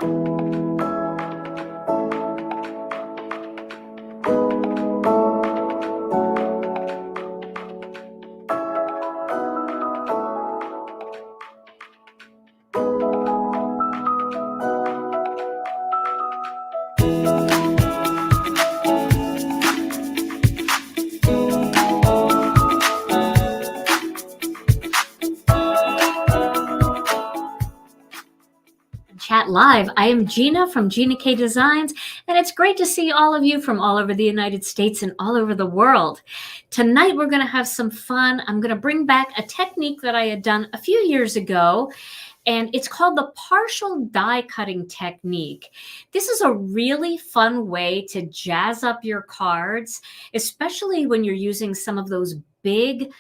Chat Live. I am Gina from Gina K Designs, and it's great to see all of you from all over the United States and all over the world. Tonight, we're going to have some fun. I'm going to bring back a technique that I had done a few years ago, and it's called the partial die cutting technique. This is a really fun way to jazz up your cards, especially when you're using some of those big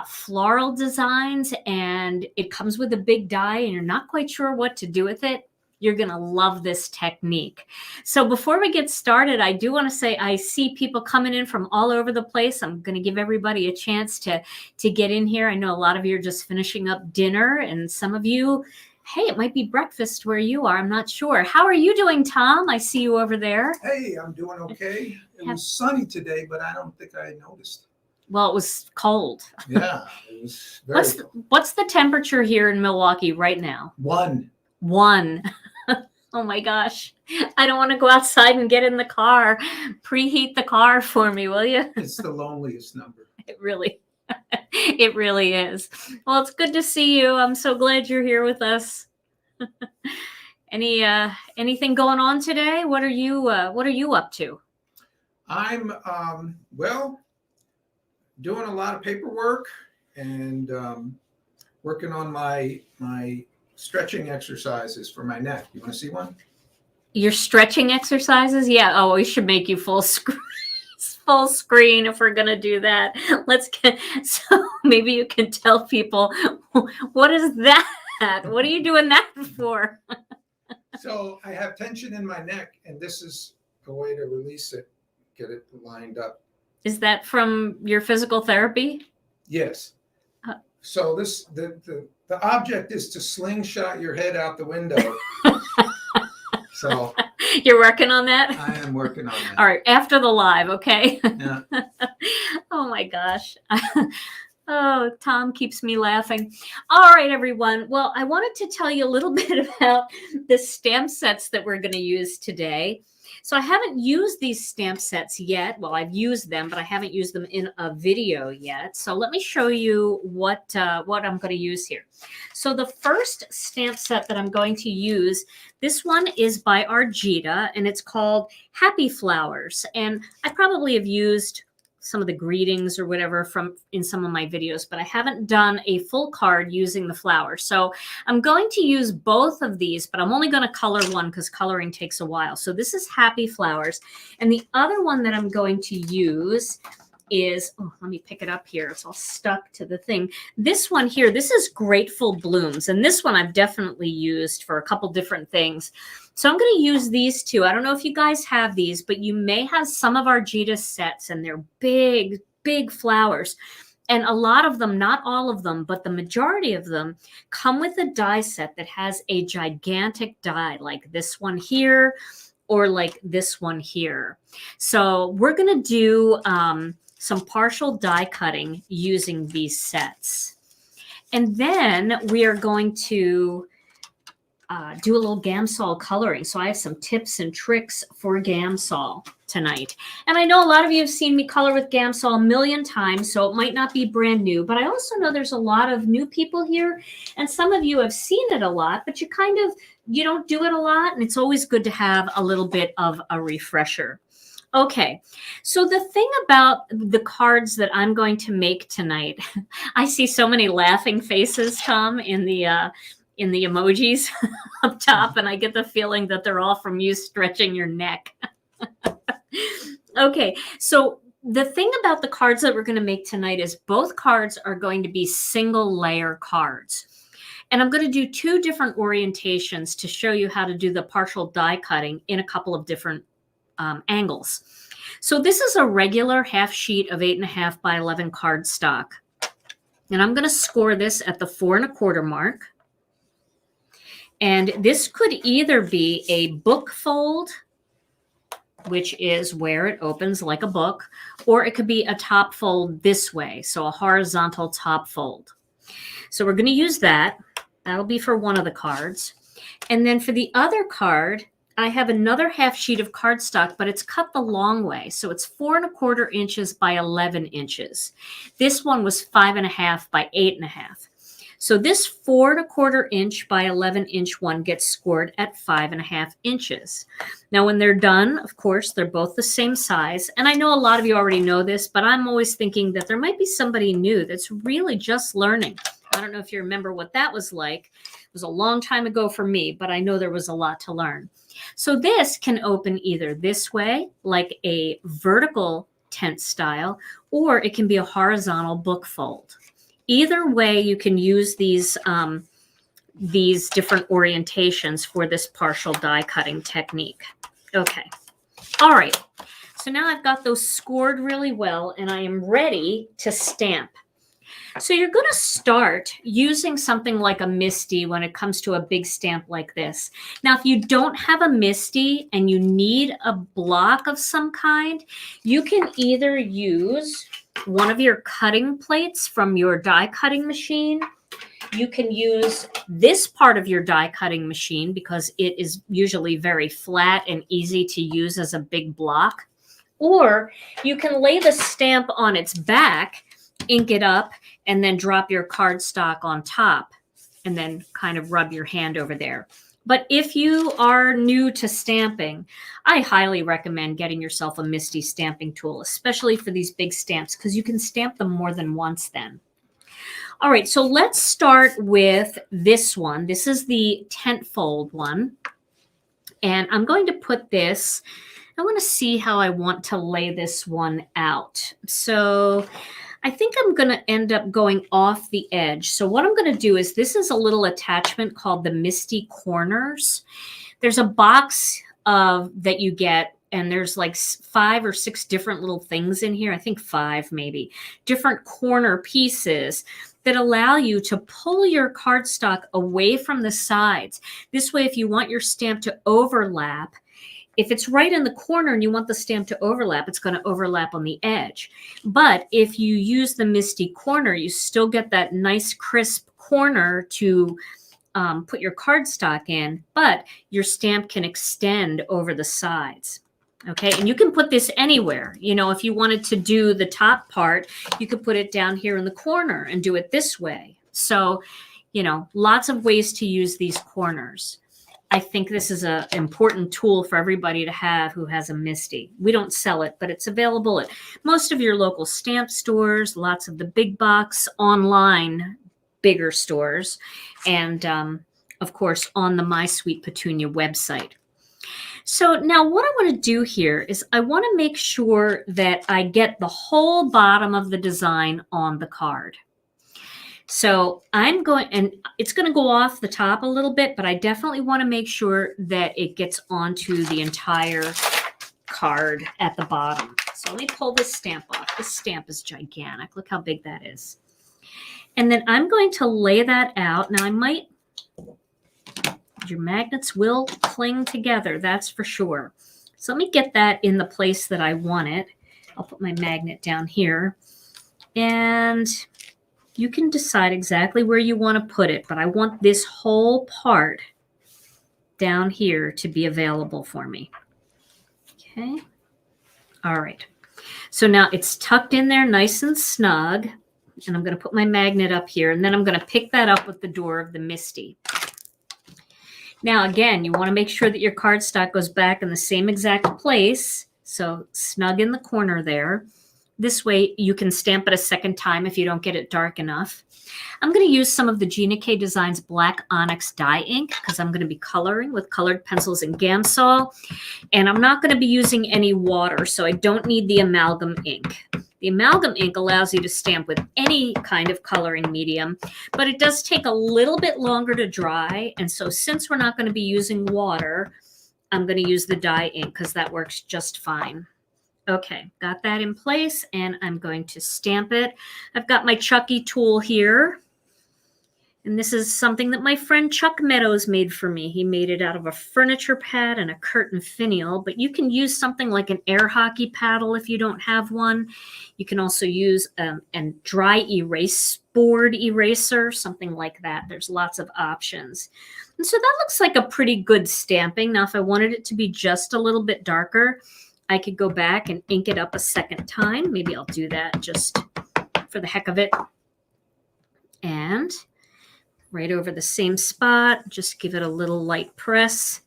floral designs and it comes with a big die and you're not quite sure what to do with it. You're going to love this technique. So before we get started, I do want to say I see people coming in from all over the place. I'm going to give everybody a chance to get in here. I know a lot of you are just finishing up dinner, and some of you, hey, it might be breakfast where you are. I'm not sure. How are you doing, Tom? I see you over there. Hey, I'm doing okay. It was sunny today, but I don't think I noticed. Well, it was cold. Yeah, it was very cold. What's the temperature here in Milwaukee right now? 1. Oh my gosh. I don't want to go outside and get in the car. Preheat the car for me, will you? It's the loneliest number. It really is. Well, it's good to see you. I'm so glad you're here with us. Anything going on today? What are you up to? I'm well, doing a lot of paperwork and working on my stretching exercises for my neck. You want to see one? Your stretching exercises? Yeah. Oh, we should make you full screen if we're gonna do that. So maybe you can tell people, what is that? What are you doing that for? So I have tension in my neck, and this is a way to release it, get it lined up. Is that from your physical therapy? Yes. So the object is to slingshot your head out the window. So you're working on that? I am working on that. All right, after the live, okay? Yeah. Oh my gosh. Oh, Tom keeps me laughing. All right, everyone. Well, I wanted to tell you a little bit about the stamp sets that we're going to use today. So I haven't used these stamp sets yet. Well, I've used them, but I haven't used them in a video yet. So let me show you what I'm going to use here. So the first stamp set that I'm going to use, this one is by Gina, and it's called Happy Flowers. And I probably have used some of the greetings or whatever in some of my videos, but I haven't done a full card using the flowers. So I'm going to use both of these, but I'm only going to color one because coloring takes a while. So this is Happy Flowers. And the other one that I'm going to use is, let me pick it up here. It's all stuck to the thing. This one here, this is Grateful Blooms. And this one I've definitely used for a couple different things. So I'm going to use these two. I don't know if you guys have these, but you may have some of Gina sets, and they're big, big flowers. And a lot of them, not all of them, but the majority of them come with a die set that has a gigantic die like this one here or like this one here. So we're going to do some partial die cutting using these sets. And then we are going to do a little Gamsol coloring. So I have some tips and tricks for Gamsol tonight. And I know a lot of you have seen me color with Gamsol a million times, so it might not be brand new, but I also know there's a lot of new people here, and some of you have seen it a lot, but you don't do it a lot, and it's always good to have a little bit of a refresher. Okay, so the thing about the cards that I'm going to make tonight, I see so many laughing faces, Tom, in the emojis up top, and I get the feeling that they're all from you stretching your neck. Okay, so the thing about the cards that we're going to make tonight is both cards are going to be single layer cards. And I'm going to do two different orientations to show you how to do the partial die cutting in a couple of different angles. So this is a regular half sheet of 8.5 by 11 cardstock. And I'm going to score this at the 4 1/4 mark. And this could either be a book fold, which is where it opens like a book, or it could be a top fold this way, so a horizontal top fold. So we're going to use that. That'll be for one of the cards. And then for the other card, I have another half sheet of cardstock, but it's cut the long way. So it's 4¼ inches by 11 inches. This one was 5½ by 8½. So this 4¼ inch by 11 inch one gets scored at 5½ inches. Now, when they're done, of course, they're both the same size. And I know a lot of you already know this, but I'm always thinking that there might be somebody new that's really just learning. I don't know if you remember what that was like. It was a long time ago for me, but I know there was a lot to learn. So this can open either this way, like a vertical tent style, or it can be a horizontal book fold. Either way, you can use these different orientations for this partial die cutting technique. Okay. All right. So now I've got those scored really well, and I am ready to stamp. So you're going to start using something like a Misti when it comes to a big stamp like this. Now, if you don't have a Misti and you need a block of some kind, you can either use one of your cutting plates from your die cutting machine. You can use this part of your die cutting machine because it is usually very flat and easy to use as a big block. Or you can lay the stamp on its back, ink it up, and then drop your cardstock on top and then kind of rub your hand over there. But if you are new to stamping, I highly recommend getting yourself a Misti stamping tool, especially for these big stamps, because you can stamp them more than once then. All right, so let's start with this one. This is the tent fold one. And I'm going to put this, I want to see how I want to lay this one out. So I think I'm going to end up going off the edge. So what I'm going to do is, this is a little attachment called the Misti Corners. There's a box that you get, and there's like 5 or 6 different little things in here. I think 5 maybe. Different corner pieces that allow you to pull your cardstock away from the sides. This way, if you want your stamp to overlap, if it's right in the corner and you want the stamp to overlap, it's going to overlap on the edge. But if you use the Misti Corner, you still get that nice crisp corner to put your cardstock in, but your stamp can extend over the sides. Okay, and you can put this anywhere. You know, if you wanted to do the top part, you could put it down here in the corner and do it this way. So, you know, lots of ways to use these corners. I think this is an important tool for everybody to have who has a Misti. We don't sell it, but it's available at most of your local stamp stores, lots of the big box online bigger stores, and of course on the My Sweet Petunia website. So now what I want to do here is I want to make sure that I get the whole bottom of the design on the card. So I'm going, and it's going to go off the top a little bit, but I definitely want to make sure that it gets onto the entire card at the bottom. So let me pull this stamp off. This stamp is gigantic. Look how big that is. And then I'm going to lay that out. Now your magnets will cling together, that's for sure. So let me get that in the place that I want it. I'll put my magnet down here. And you can decide exactly where you want to put it, but I want this whole part down here to be available for me. Okay. All right. So now it's tucked in there nice and snug, and I'm going to put my magnet up here, and then I'm going to pick that up with the door of the Misti. Now, again, you want to make sure that your cardstock goes back in the same exact place, so snug in the corner there. This way you can stamp it a second time if you don't get it dark enough. I'm going to use some of the Gina K Designs Black Onyx dye ink because I'm going to be coloring with colored pencils in Gamsol. And I'm not going to be using any water, so I don't need the amalgam ink. The amalgam ink allows you to stamp with any kind of coloring medium, but it does take a little bit longer to dry. And so since we're not going to be using water, I'm going to use the dye ink because that works just fine. Okay, got that in place, and I'm going to stamp it. I've got my Chucky tool here, And this is something that my friend Chuck Meadows made for me. He made it out of a furniture pad and a curtain finial, but you can use something like an air hockey paddle if you don't have one. You can also use a dry erase board eraser, something like that. There's lots of options. And so that looks like a pretty good stamping. Now, if I wanted it to be just a little bit darker, I could go back and ink it up a second time. Maybe I'll do that just for the heck of it. And right over the same spot, just give it a little light press.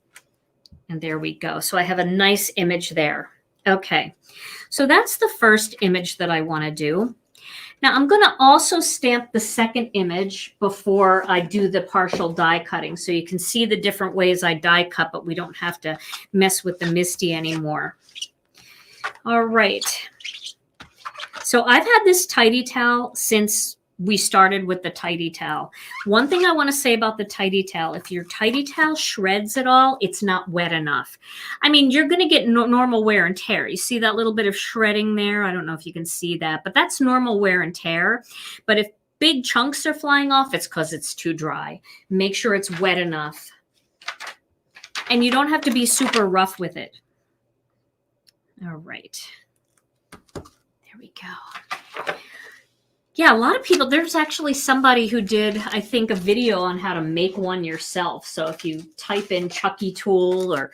And there we go. So I have a nice image there. Okay, so that's the first image that I want to do. Now I'm going to also stamp the second image before I do the partial die cutting. So you can see the different ways I die cut, but we don't have to mess with the Misti anymore. All right. So I've had this tidy towel since we started with the tidy towel. One thing I want to say about the tidy towel, if your tidy towel shreds at all, it's not wet enough. I mean, you're going to get normal wear and tear. You see that little bit of shredding there? I don't know if you can see that, but that's normal wear and tear. But if big chunks are flying off, it's because it's too dry. Make sure it's wet enough. And you don't have to be super rough with it. All right. There we go. Yeah, a lot of people, there's actually somebody who did, I think, a video on how to make one yourself. So if you type in Chucky tool or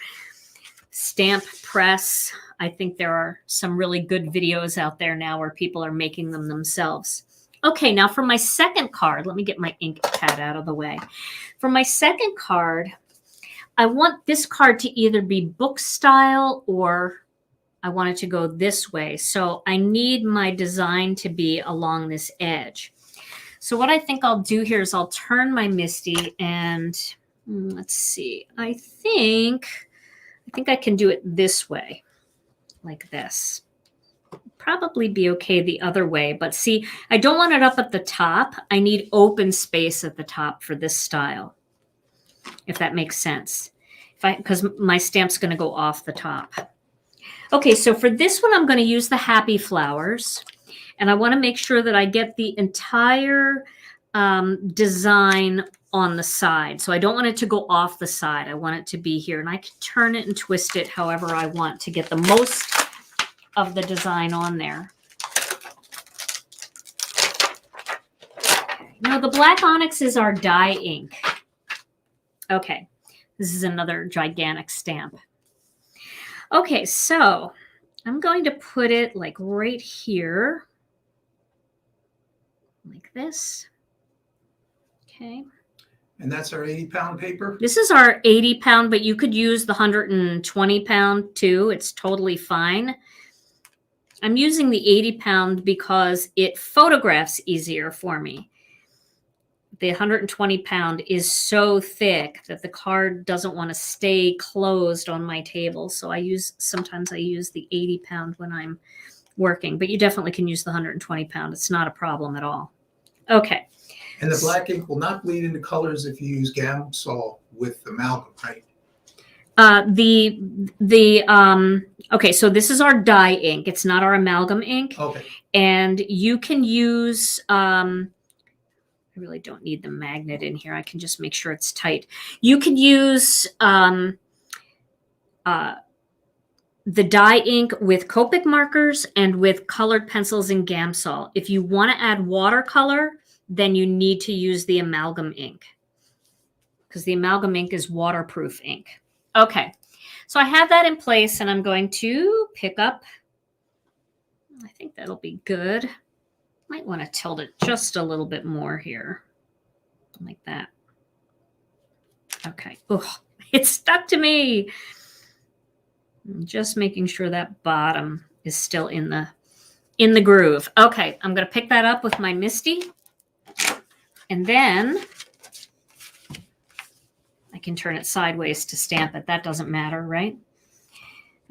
stamp press, I think there are some really good videos out there now where people are making them themselves. Okay, now for my second card, let me get my ink pad out of the way. For my second card, I want this card to either be book style or I want it to go this way. So I need my design to be along this edge. So what I think I'll do here is I'll turn my Misti and let's see. I think I can do it this way, like this. Probably be okay the other way, but see, I don't want it up at the top. I need open space at the top for this style, if that makes sense. Because my stamp's going to go off the top. Okay, so for this one, I'm going to use the happy flowers. And I want to make sure that I get the entire design on the side. So I don't want it to go off the side. I want it to be here. And I can turn it and twist it however I want to get the most of the design on there. Okay. Now, the black onyx is our dye ink. Okay, this is another gigantic stamp. Okay, so I'm going to put it like right here, like this. Okay. And that's our 80-pound paper? This is our 80-pound, but you could use the 120-pound too. It's totally fine. I'm using the 80-pound because it photographs easier for me. The 120-pound is so thick that the card doesn't want to stay closed on my table. So sometimes I use the 80-pound when I'm working, but you definitely can use the 120-pound. It's not a problem at all. Okay. And the black ink will not bleed into colors if you use Gamsol with amalgam, right? Okay, so this is our dye ink. It's not our amalgam ink. Okay. And you can use, I really don't need the magnet in here. I can just make sure it's tight. You can use the dye ink with Copic markers and with colored pencils in Gamsol. If you want to add watercolor, then you need to use the amalgam ink because the amalgam ink is waterproof ink. Okay, so I have that in place and I'm going to pick up, I think that'll be good. Might want to tilt it just a little bit more here, like that. Okay. Oh, it stuck to me. I'm just making sure that bottom is still in the groove. Okay, I'm going to pick that up with my Misti, and then I can turn it sideways to stamp it. That doesn't matter, right?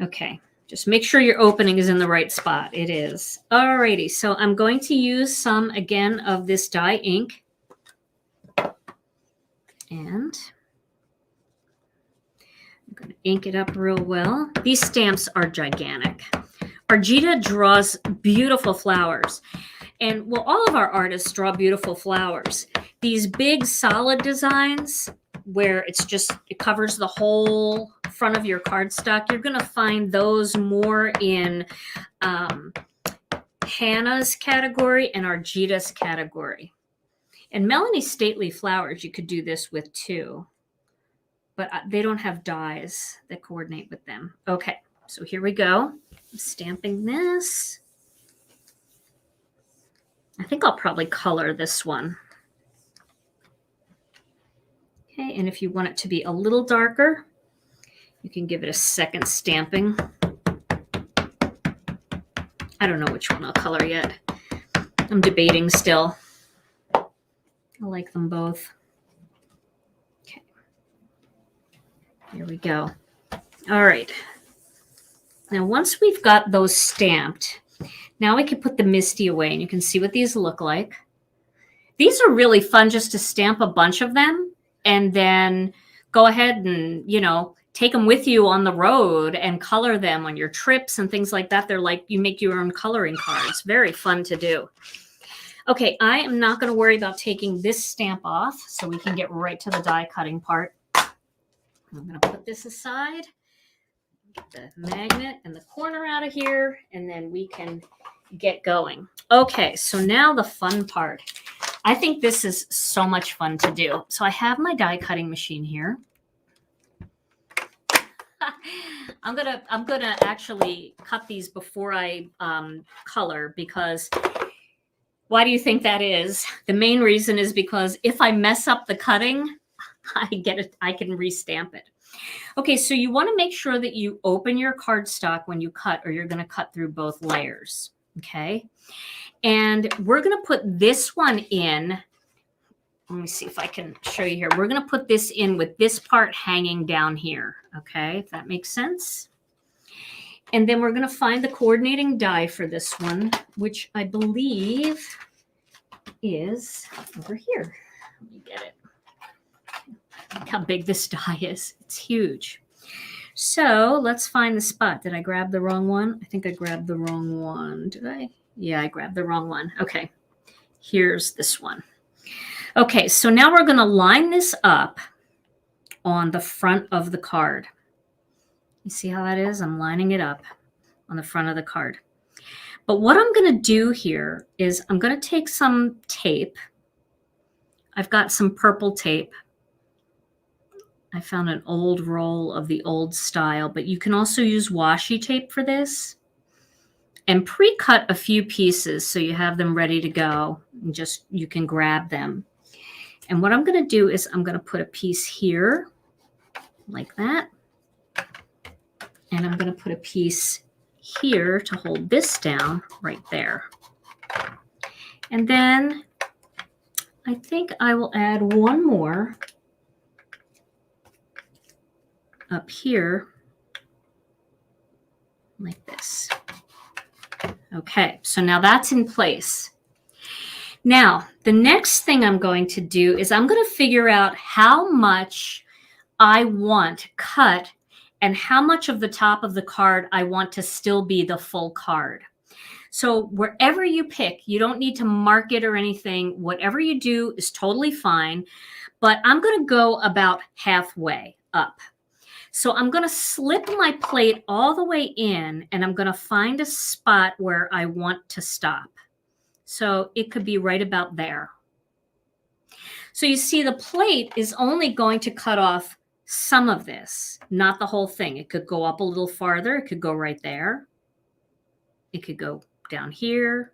Okay. Just make sure your opening is in the right spot. It is. Alrighty, so I'm going to use some, again, of this dye ink. And I'm going to ink it up real well. These stamps are gigantic. Our Gina draws beautiful flowers. And well, all of our artists draw beautiful flowers. These big solid designs where it covers the whole front of your cardstock, you're going to find those more in Hannah's category and Argita's category. And Melanie's stately flowers, you could do this with too, but they don't have dies that coordinate with them. Okay, so here we go. I'm stamping this. I think I'll probably color this one. Okay, and if you want it to be a little darker, you can give it a second stamping. I don't know which one I'll color yet. I'm debating still. I like them both. Okay. Here we go. All right. Now, once we've got those stamped, now we can put the Misti away, and you can see what these look like. These are really fun just to stamp a bunch of them and then go ahead and, take them with you on the road and color them on your trips and things like that. They're like you make your own coloring cards. Very fun to do. Okay, I am not going to worry about taking this stamp off, so we can get right to the die cutting part. I'm going to put this aside, get the magnet and the corner out of here, and then we can get going. Okay, so now the fun part. I think this is so much fun to do. So I have my die cutting machine here. I'm gonna actually cut these before I color, because why do you think that is? The main reason is because if I mess up the cutting, I can restamp it. Okay, so you want to make sure that you open your cardstock when you cut, or you're going to cut through both layers. Okay, and we're going to put this one in. Let me see if I can show you here. We're going to put this in with this part hanging down here. Okay, if that makes sense. And then we're going to find the coordinating die for this one, which I believe is over here. Let me get it. Look how big this die is. It's huge. So let's find the spot. Did I grab the wrong one? I think I grabbed the wrong one. Did I? Yeah, I grabbed the wrong one. Okay, here's this one. Okay, so now we're going to line this up on the front of the card. You see how that is? I'm lining it up on the front of the card. But what I'm going to do here is I'm going to take some tape. I've got some purple tape. I found an old roll of the old style, but you can also use washi tape for this. And pre-cut a few pieces so you have them ready to go. And just you can grab them. And what I'm going to do is I'm going to put a piece here like that. And I'm going to put a piece here to hold this down right there. And then I think I will add one more up here like this. Okay, so now that's in place. Now, the next thing I'm going to do is I'm going to figure out how much I want cut and how much of the top of the card I want to still be the full card. So wherever you pick, you don't need to mark it or anything. Whatever you do is totally fine, but I'm going to go about halfway up. So I'm going to slip my plate all the way in, and I'm going to find a spot where I want to stop. So it could be right about there. So you see the plate is only going to cut off some of this, not the whole thing. It could go up a little farther. It could go right there. It could go down here.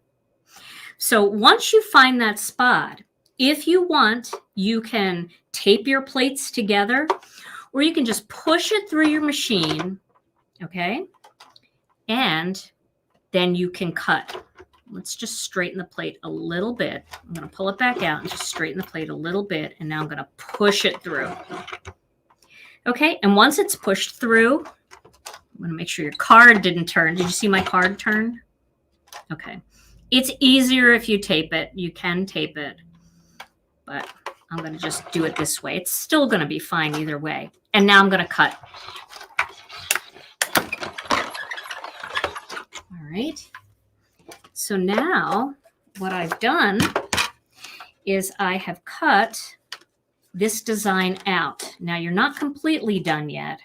So once you find that spot, if you want, you can tape your plates together, or you can just push it through your machine, okay? And then you can cut. Let's just straighten the plate a little bit. I'm going to pull it back out and just straighten the plate a little bit, and now I'm going to push it through. Okay, and once it's pushed through, I'm going to make sure your card didn't turn. Did you see my card turn? Okay. It's easier if you tape it. You can tape it, but I'm going to just do it this way. It's still going to be fine either way. And now I'm going to cut. All right. So now what I've done is I have cut this design out. Now you're not completely done yet.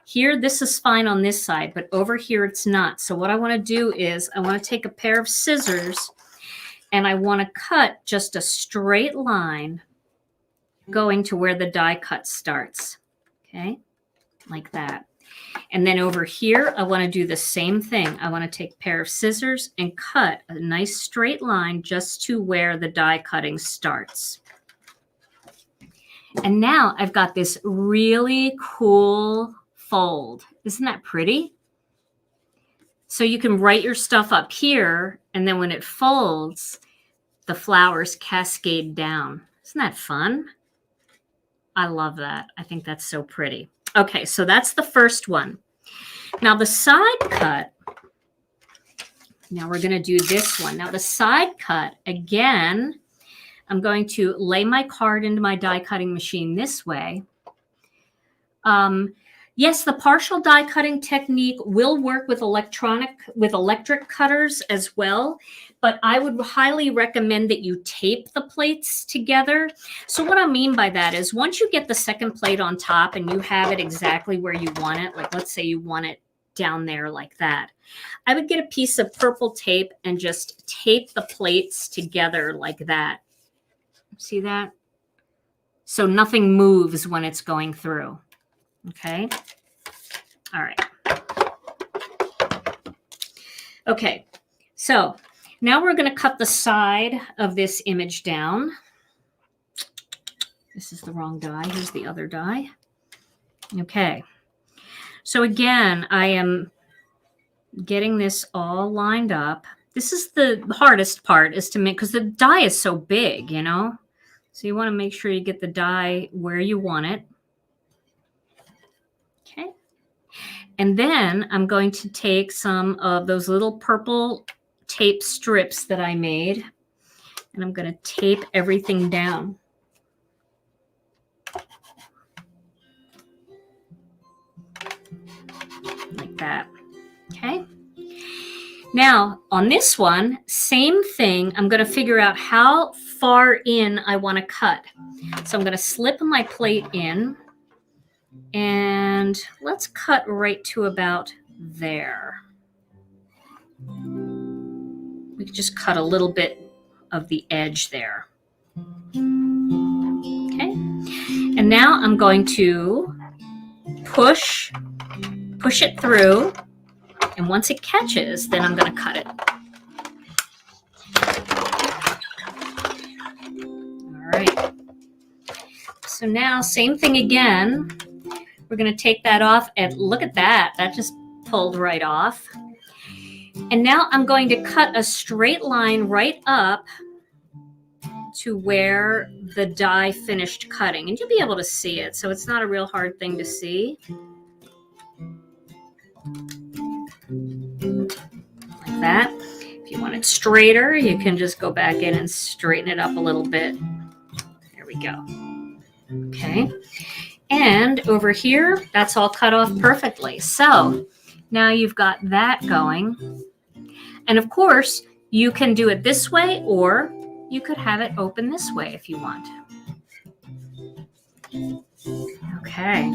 Here, this is fine on this side, but over here it's not. So what I want to do is I want to take a pair of scissors and I want to cut just a straight line going to where the die cut starts. Okay, like that. And then over here, I want to do the same thing. I want to take a pair of scissors and cut a nice straight line just to where the die cutting starts. And now I've got this really cool fold. Isn't that pretty? So you can write your stuff up here, and then when it folds, the flowers cascade down. Isn't that fun? I love that. I think that's so pretty. Okay, so that's the first one. Now the side cut, now we're going to do this one. Now the side cut, again, I'm going to lay my card into my die cutting machine this way. Yes, the partial die cutting technique will work with electric cutters as well, but I would highly recommend that you tape the plates together. So what I mean by that is once you get the second plate on top and you have it exactly where you want it, like let's say you want it down there like that, I would get a piece of purple tape and just tape the plates together like that. See that? So nothing moves when it's going through. Okay. All right. Okay. So now we're going to cut the side of this image down. This is the wrong die. Here's the other die. Okay. So again, I am getting this all lined up. This is the hardest part, is to make, because the die is so big, you know. So you want to make sure you get the die where you want it. Okay. And then I'm going to take some of those little purple tape strips that I made, and I'm going to tape everything down. Like that. Okay. Now on this one, same thing. I'm going to figure out how far in I want to cut. So I'm going to slip my plate in. And let's cut right to about there. We can just cut a little bit of the edge there. Okay. And now I'm going to push it through. And once it catches, then I'm going to cut it. All right. So now same thing again. We're going to take that off, and look at that. That just pulled right off. And now I'm going to cut a straight line right up to where the die finished cutting. And you'll be able to see it, so it's not a real hard thing to see. Like that. If you want it straighter, you can just go back in and straighten it up a little bit. There we go. Okay. And over here, that's all cut off perfectly. So now you've got that going. And of course, you can do it this way, or you could have it open this way if you want. Okay.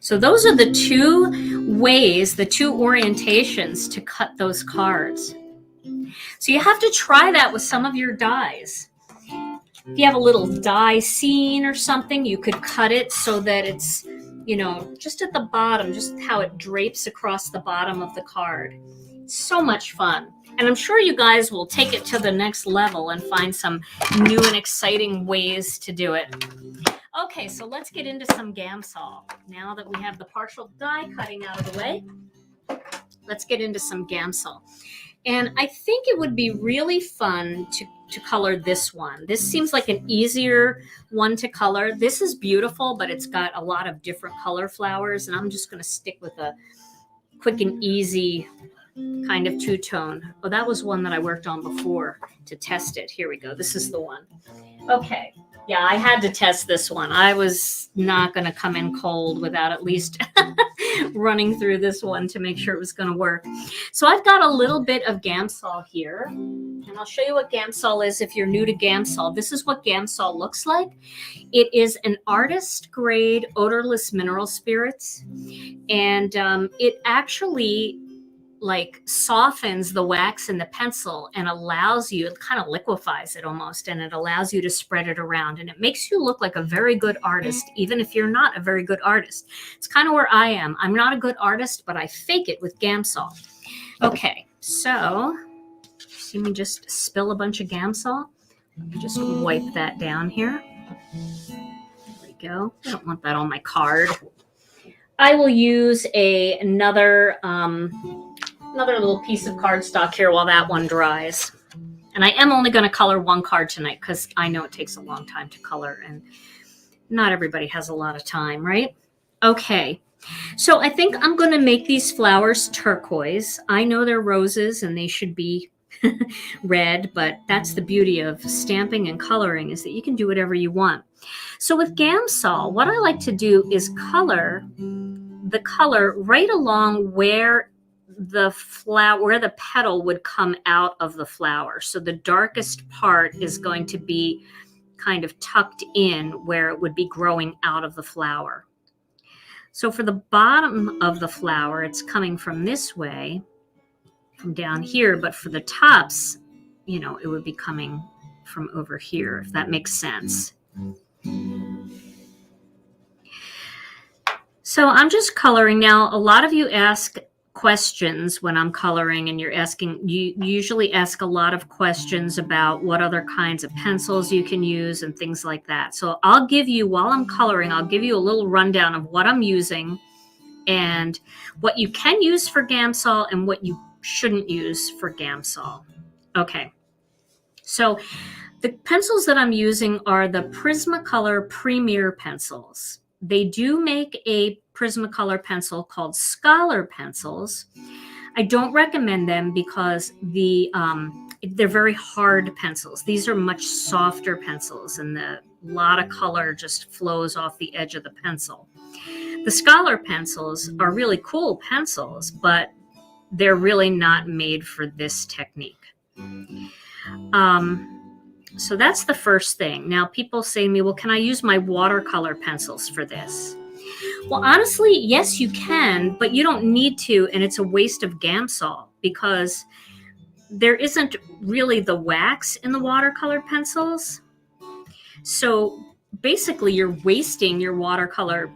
So those are the two ways, the two orientations to cut those cards. So you have to try that with some of your dies. If you have a little die scene or something, you could cut it so that it's, you know, just at the bottom, just how it drapes across the bottom of the card. It's so much fun. And I'm sure you guys will take it to the next level and find some new and exciting ways to do it. Okay, so let's get into some Gamsol. Now that we have the partial die cutting out of the way, let's get into some Gamsol. And I think it would be really fun to color this one. This seems like an easier one to color. This is beautiful, but it's got a lot of different color flowers, and I'm just going to stick with a quick and easy kind of two-tone. Oh, that was one that I worked on before to test it. Here we go. This is the one. Okay. Yeah, I had to test this one. I was not going to come in cold without at least running through this one to make sure it was going to work. So I've got a little bit of Gamsol here, and I'll show you what Gamsol is if you're new to Gamsol. This is what Gamsol looks like. It is an artist grade odorless mineral spirits, and it actually like softens the wax in the pencil and allows you, it kind of liquefies it almost, and it allows you to spread it around, and it makes you look like a very good artist, even if you're not a very good artist. It's kind of where I am. I'm not a good artist, but I fake it with Gamsol. Okay, so see me just spill a bunch of Gamsol. Let me just wipe that down here. There we go. I don't want that on my card. I will use another little piece of cardstock here while that one dries. And I am only going to color one card tonight because I know it takes a long time to color and not everybody has a lot of time, right? Okay, so I think I'm going to make these flowers turquoise. I know they're roses and they should be red, but that's the beauty of stamping and coloring, is that you can do whatever you want. So with Gamsol, what I like to do is color the color right along where the flower, where the petal would come out of the flower. So the darkest part is going to be kind of tucked in where it would be growing out of the flower. So for the bottom of the flower, it's coming from this way, from down here, but for the tops, you know, it would be coming from over here, if that makes sense. So I'm just coloring now. A lot of you ask questions when I'm coloring, and you usually ask a lot of questions about what other kinds of pencils you can use and things like that. So I'll give you, while I'm coloring, I'll give you a little rundown of what I'm using and what you can use for Gamsol and what you shouldn't use for Gamsol. Okay, so the pencils that I'm using are the Prismacolor Premier pencils. They do make a Prismacolor pencil called Scholar Pencils. I don't recommend them because they're very hard pencils. These are much softer pencils, and a lot of color just flows off the edge of the pencil. The Scholar pencils are really cool pencils, but they're really not made for this technique. So that's the first thing. Now people say to me, well, can I use my watercolor pencils for this? Well, honestly, yes, you can, but you don't need to, and it's a waste of Gamsol because there isn't really the wax in the watercolor pencils. So basically you're wasting your watercolor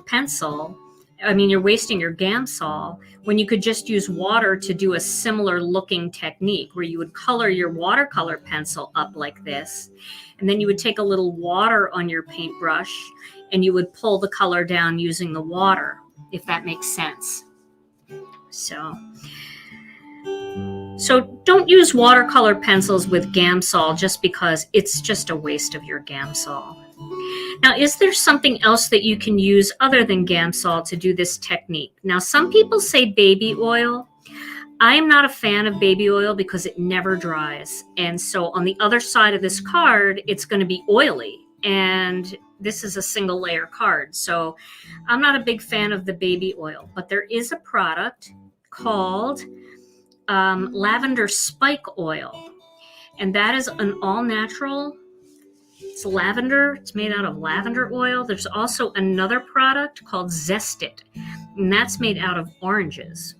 pencil. I mean, you're wasting your Gamsol when you could just use water to do a similar looking technique where you would color your watercolor pencil up like this. And then you would take a little water on your paintbrush and you would pull the color down using the water, if that makes sense. So don't use watercolor pencils with Gamsol just because it's just a waste of your Gamsol. Now, is there something else that you can use other than Gamsol to do this technique? Now, some people say baby oil. I am not a fan of baby oil because it never dries. And so on the other side of this card, it's going to be oily. And this is a single layer card. So I'm not a big fan of the baby oil. But there is a product called lavender spike oil. And that is an all-natural. It's lavender. It's made out of lavender oil. There's also another product called Zest It, and that's made out of oranges.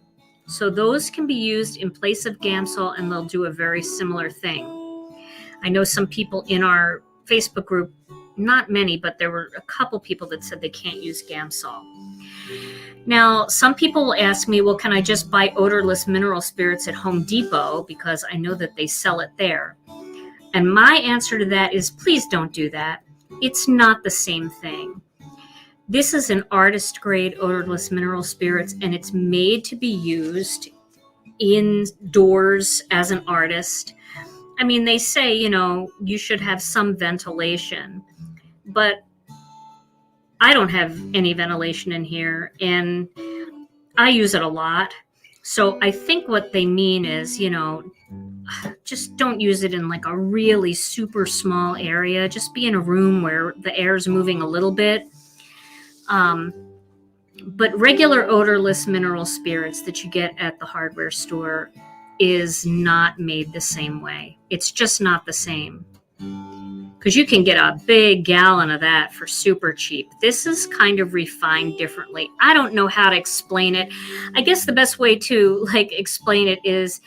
So those can be used in place of Gamsol, and they'll do a very similar thing. I know some people in our Facebook group, not many, but there were a couple people that said they can't use Gamsol. Now, some people will ask me, well, can I just buy odorless mineral spirits at Home Depot because I know that they sell it there? And my answer to that is, please don't do that. It's not the same thing. This is an artist grade odorless mineral spirits, and it's made to be used indoors as an artist. I mean, they say, you know, you should have some ventilation, but I don't have any ventilation in here, and I use it a lot. So I think what they mean is, you know, just don't use it in like a really super small area. Just be in a room where the air is moving a little bit. But regular odorless mineral spirits that you get at the hardware store is not made the same way. It's just not the same. Because you can get a big gallon of that for super cheap. This is kind of refined differently. I don't know how to explain it. I guess the best way to like explain it is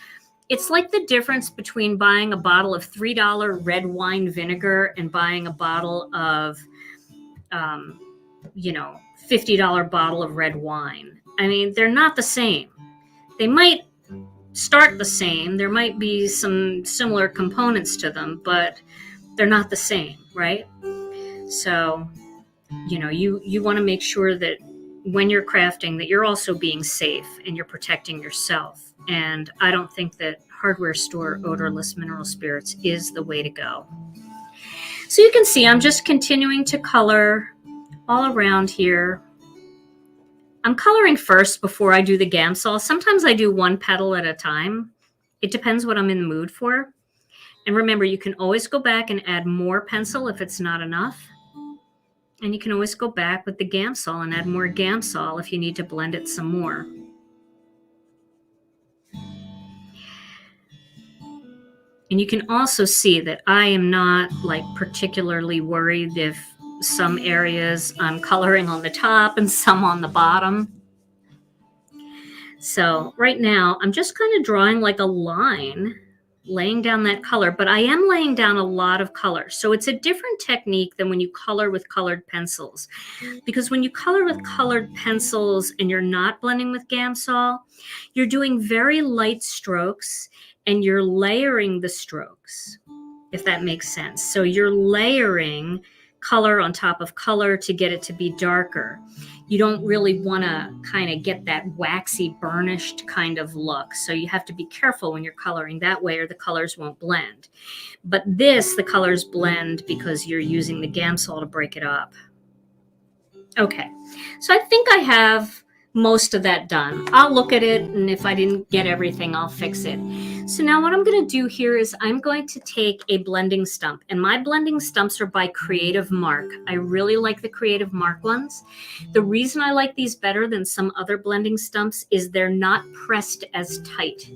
it's like the difference between buying a bottle of $3 red wine vinegar and buying a bottle of, $50 bottle of red wine. I mean, they're not the same. They might start the same. There might be some similar components to them, but they're not the same, right? So, you want to make sure that when you're crafting that you're also being safe and you're protecting yourself. And I don't think that hardware store odorless mineral spirits is the way to go. So you can see I'm just continuing to color all around here. I'm coloring first before I do the Gamsol. Sometimes I do one petal at a time. It depends what I'm in the mood for. And remember, you can always go back and add more pencil if it's not enough. And you can always go back with the Gamsol and add more Gamsol if you need to blend it some more. And you can also see that I am not like particularly worried if some areas I'm coloring on the top and some on the bottom. So right now I'm just kind of drawing like a line, laying down that color, but I am laying down a lot of color. So it's a different technique than when you color with colored pencils. Because when you color with colored pencils and you're not blending with Gamsol, you're doing very light strokes and you're layering the strokes, if that makes sense. So you're layering color on top of color to get it to be darker. You don't really want to kind of get that waxy, burnished kind of look. So you have to be careful when you're coloring that way or the colors won't blend. But the colors blend because you're using the Gamsol to break it up. Okay, so I think I have most of that done. I'll look at it, and if I didn't get everything, I'll fix it. So now what I'm going to do here is I'm going to take a blending stump, and my blending stumps are by Creative Mark. I really like the Creative Mark ones. The reason I like these better than some other blending stumps is they're not pressed as tight.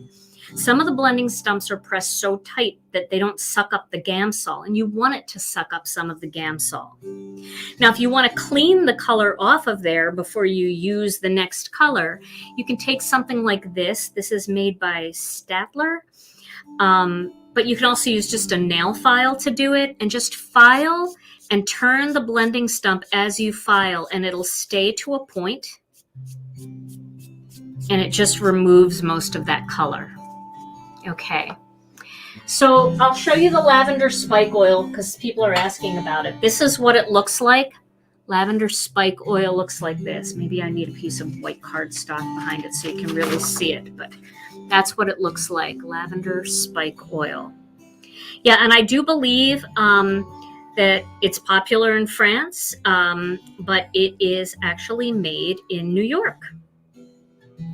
Some of the blending stumps are pressed so tight that they don't suck up the Gamsol, and you want it to suck up some of the Gamsol. Now, if you want to clean the color off of there before you use the next color, you can take something like this. This is made by Statler, but you can also use just a nail file to do it, and just file and turn the blending stump as you file, and it'll stay to a point, and it just removes most of that color. Okay, so I'll show you the lavender spike oil because people are asking about it. This is what it looks like. Lavender spike oil looks like this. Maybe I need a piece of white cardstock behind it so you can really see it, but that's what it looks like, lavender spike oil. Yeah, and I do believe that it's popular in France, but it is actually made in New York.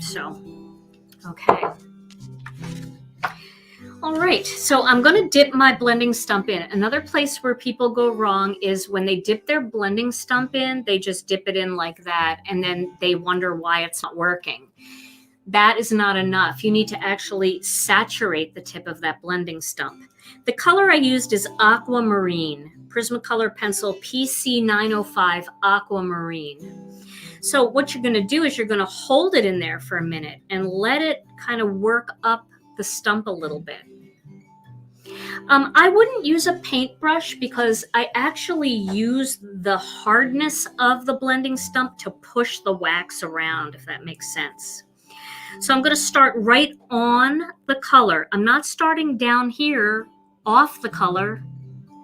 So, okay. All right, so I'm going to dip my blending stump in. Another place where people go wrong is when they dip their blending stump in, they just dip it in like that, and then they wonder why it's not working. That is not enough. You need to actually saturate the tip of that blending stump. The color I used is Aquamarine, Prismacolor Pencil PC905 Aquamarine. So what you're going to do is you're going to hold it in there for a minute and let it kind of work up the stump a little bit. I wouldn't use a paintbrush because I actually use the hardness of the blending stump to push the wax around, if that makes sense. So I'm going to start right on the color. I'm not starting down here off the color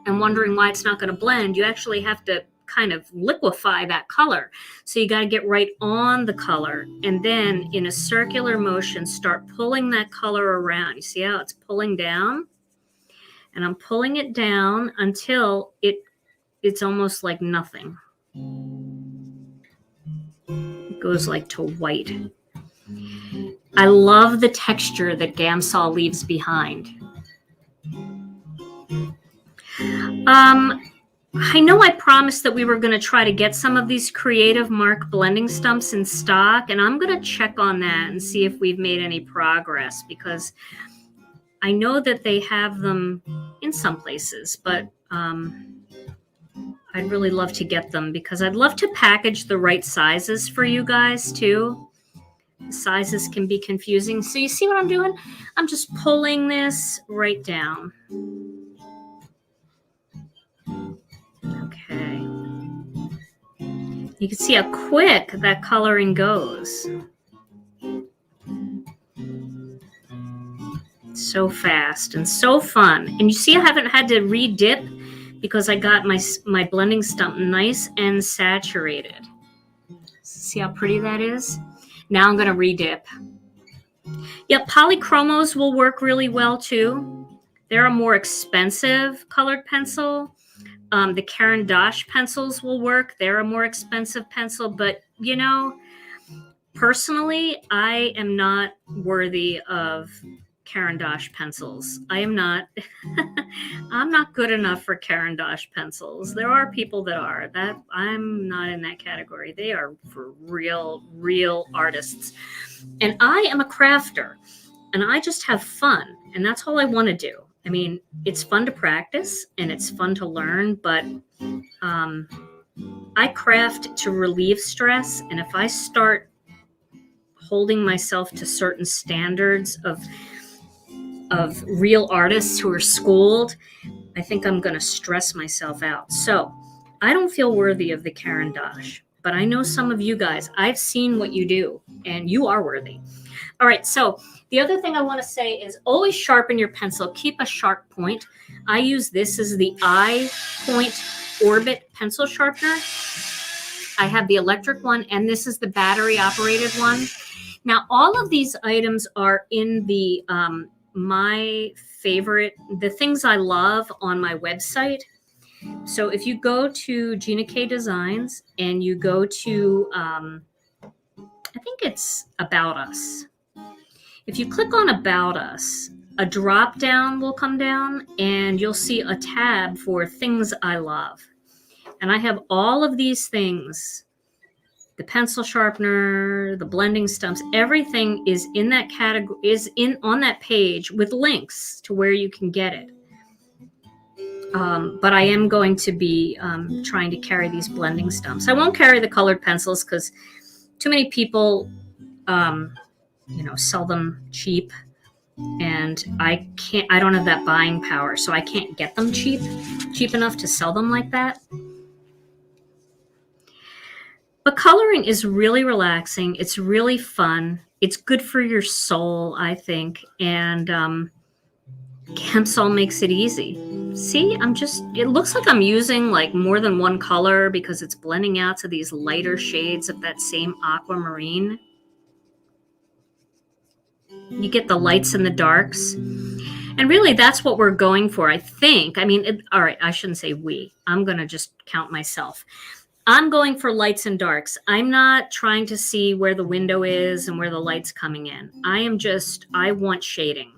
and wondering why it's not going to blend. You actually have to kind of liquefy that color. So you got to get right on the color and then in a circular motion start pulling that color around. You see how it's pulling down? And I'm pulling it down until it's almost like nothing. It goes like to white. I love the texture that Gamsol leaves behind. I know I promised that we were going to try to get some of these Creative Mark blending stumps in stock, and I'm going to check on that and see if we've made any progress, because I know that they have them in some places, but I'd really love to get them, because I'd love to package the right sizes for you guys too. The sizes can be confusing. So you see what I'm doing? I'm just pulling this right down. Okay. You can see how quick that coloring goes. So fast and so fun. And you see I haven't had to re-dip because I got my blending stump nice and saturated. See how pretty that is? Now I'm going to re-dip. Yep, polychromos will work really well too. They're a more expensive colored pencil. The Caran d'Ache pencils will work. They're a more expensive pencil, but you know, personally, I am not worthy of Caran d'Ache pencils. I am not. I'm not good enough for Caran d'Ache pencils. There are people that are. That I'm not in that category. They are for real artists. And I am a crafter, and I just have fun, and that's all I want to do. I mean, it's fun to practice and it's fun to learn, but I craft to relieve stress. And if I start holding myself to certain standards of real artists who are schooled, I think I'm going to stress myself out. So I don't feel worthy of the Caran d'Ache, but I know some of you guys, I've seen what you do and you are worthy. All right, so the other thing I want to say is always sharpen your pencil. Keep a sharp point. I use this as the I Point Orbit pencil sharpener. I have the electric one, and this is the battery operated one. Now, all of these items are in the my favorite, the things I love on my website. So if you go to Gina K Designs and you go to, I think it's About Us. If you click on About Us, a drop down will come down and you'll see a tab for things I love. And I have all of these things, the pencil sharpener, the blending stumps, everything is in that category, is in on that page with links to where you can get it. But I am going to be trying to carry these blending stumps. I won't carry the colored pencils because too many people sell them cheap, and I don't have that buying power, so I can't get them cheap enough to sell them like that. But coloring is really relaxing. It's really fun. It's good for your soul, I think. And Gamsol makes it easy. See, it looks like I'm using like more than one color because it's blending out to these lighter shades of that same aquamarine. You get the lights and the darks. And really, that's what we're going for, I think. I mean, all right, I shouldn't say we. I'm going to just count myself. I'm going for lights and darks. I'm not trying to see where the window is and where the light's coming in. I want shading.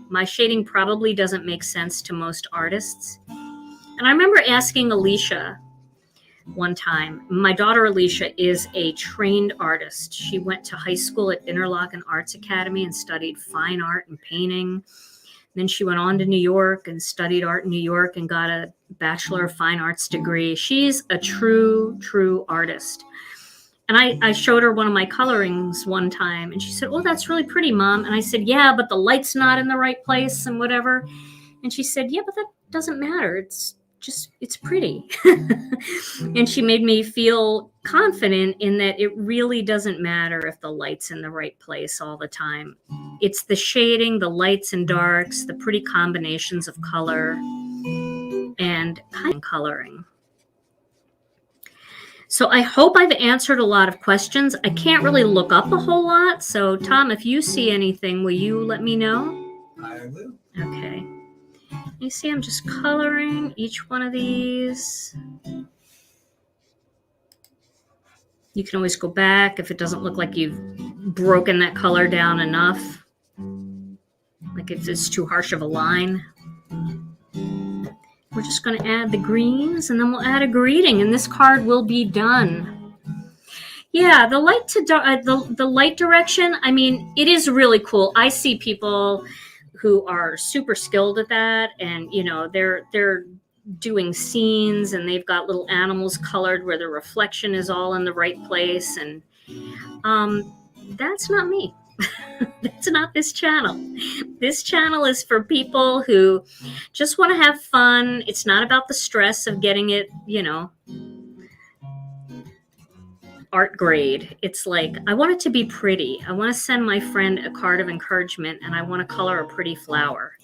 My shading probably doesn't make sense to most artists. And I remember asking Alicia one time. My daughter Alicia is a trained artist. She went to high school at Interlochen Arts Academy and studied fine art and painting. Then she went on to New York and studied art in New York and got a Bachelor of Fine Arts degree. She's a true artist. And I showed her one of my colorings one time, and she said, "Oh, that's really pretty, Mom." And I said, "Yeah, but the light's not in the right place and whatever." And she said, "Yeah, but that doesn't matter. It's pretty." And she made me feel confident in that it really doesn't matter if the light's in the right place all the time. It's the shading, the lights and darks, the pretty combinations of color, and coloring. So I hope I've answered a lot of questions. I can't really look up a whole lot. So Tom, if you see anything, will you let me know? I will. Okay. You see, I'm just coloring each one of these. You can always go back if it doesn't look like you've broken that color down enough. Like if it's too harsh of a line. We're just going to add the greens, and then we'll add a greeting, and this card will be done. Yeah, the light to the light direction, I mean, it is really cool. I see people who are super skilled at that, and you know, they're doing scenes, and they've got little animals colored where the reflection is all in the right place, and that's not me. That's not this channel. This channel is for people who just want to have fun. It's not about the stress of getting it, you know, art grade. It's like, I want it to be pretty. I want to send my friend a card of encouragement, and I want to color a pretty flower.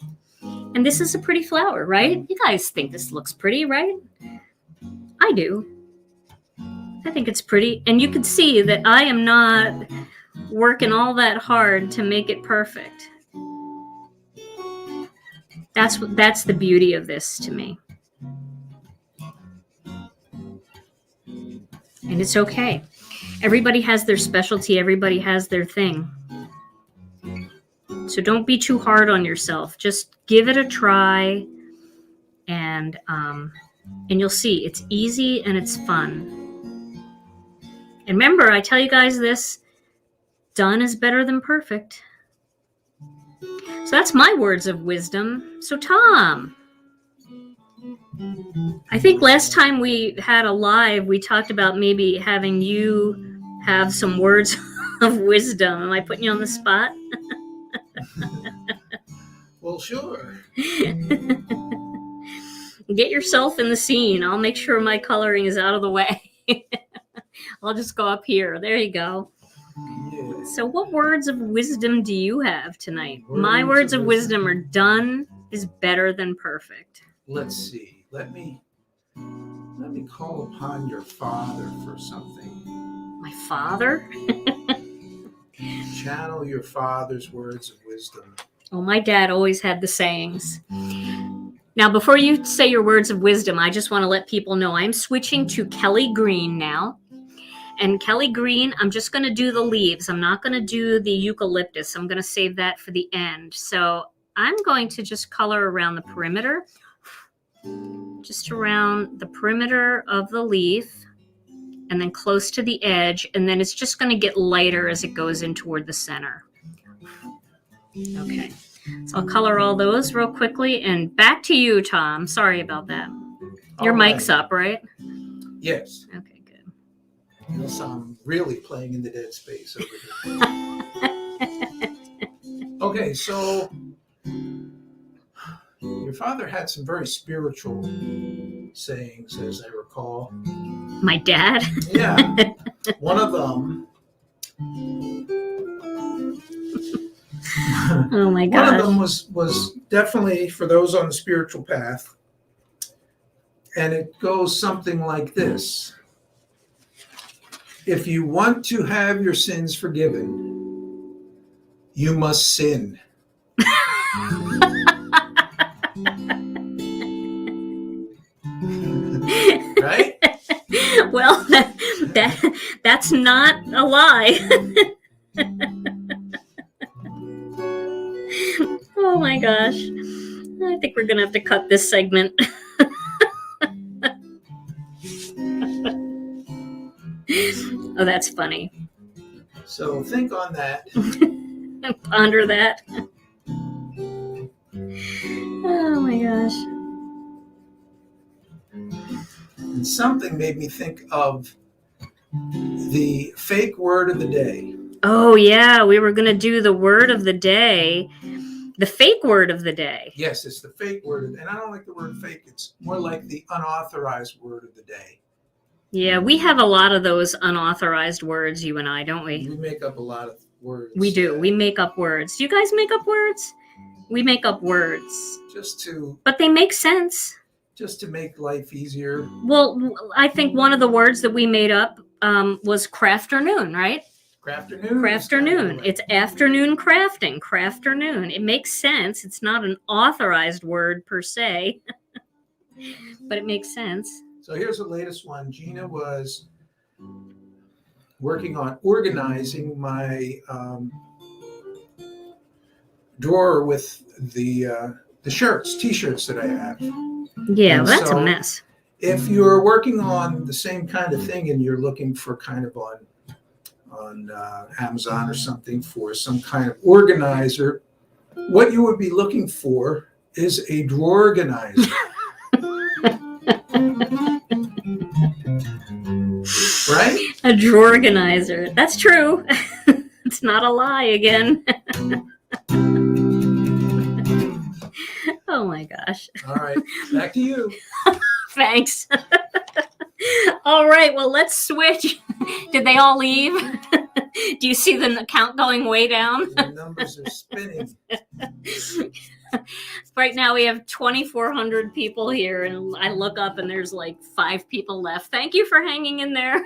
And this is a pretty flower, right? You guys think this looks pretty, right? I do. I think it's pretty. And you can see that I am not working all that hard to make it perfect. That's the beauty of this to me. And it's okay. Everybody has their specialty. Everybody has their thing. So don't be too hard on yourself. Just give it a try, and you'll see it's easy and it's fun. And remember, I tell you guys this, done is better than perfect. So that's my words of wisdom. So Tom, I think last time we had a live, we talked about maybe having you have some words of wisdom. Am I putting you on the spot? Well, sure. Get yourself in the scene. I'll make sure my coloring is out of the way. I'll just go up here. There you go. Yeah. So what words of wisdom do you have tonight? My words of wisdom are done is better than perfect. Let's see. Let me call upon your father for something. My father? Channel your father's words of wisdom. Well, my dad always had the sayings. Now, before you say your words of wisdom, I just want to let people know I'm switching to Kelly Green now. And Kelly Green, I'm just going to do the leaves. I'm not going to do the eucalyptus. I'm going to save that for the end. So I'm going to just color around the perimeter, just around the perimeter of the leaf, and then close to the edge. And then it's just going to get lighter as it goes in toward the center. Okay, so I'll color all those real quickly. And back to you, Tom. Sorry about that. Your mic's up, right? Yes. Okay. Unless I'm really playing in the dead space over here. Okay, so your father had some very spiritual sayings, as I recall. My dad? Yeah. One of them. Oh my gosh. One of them was definitely for those on the spiritual path. And it goes something like this. If you want to have your sins forgiven, you must sin. Right? Well, that's not a lie. Oh my gosh. I think we're going to have to cut this segment. Oh, that's funny. So think on that. Ponder that. Oh my gosh. And something made me think of the fake word of the day. Oh yeah, we were going to do the word of the day. The fake word of the day. Yes, it's the fake word. And I don't like the word fake. It's more like the unauthorized word of the day. Yeah, we have a lot of those unauthorized words, you and I, don't we? We make up a lot of words. We do. We make up words. Do you guys make up words? We make up words. But they make sense. Just to make life easier. Well, I think one of the words that we made up was crafternoon, right? Crafternoon. It's afternoon crafting. Crafternoon. It makes sense. It's not an authorized word per se, but it makes sense. So here's the latest one. Gina was working on organizing my drawer with the shirts, t-shirts that I have. Yeah, And that's so a mess. if you're working on the same kind of thing and you're looking for kind of on Amazon or something for some kind of organizer, what you would be looking for is a drawer organizer. Right? A drawer organizer. That's true. It's not a lie again. Oh my gosh. All right, back to you. Thanks. All right, well, let's switch. Did they all leave? Do you see the count going way down? The numbers are spinning. Right now we have 2,400 people here, and I look up and there's like 5 people left. Thank you for hanging in there.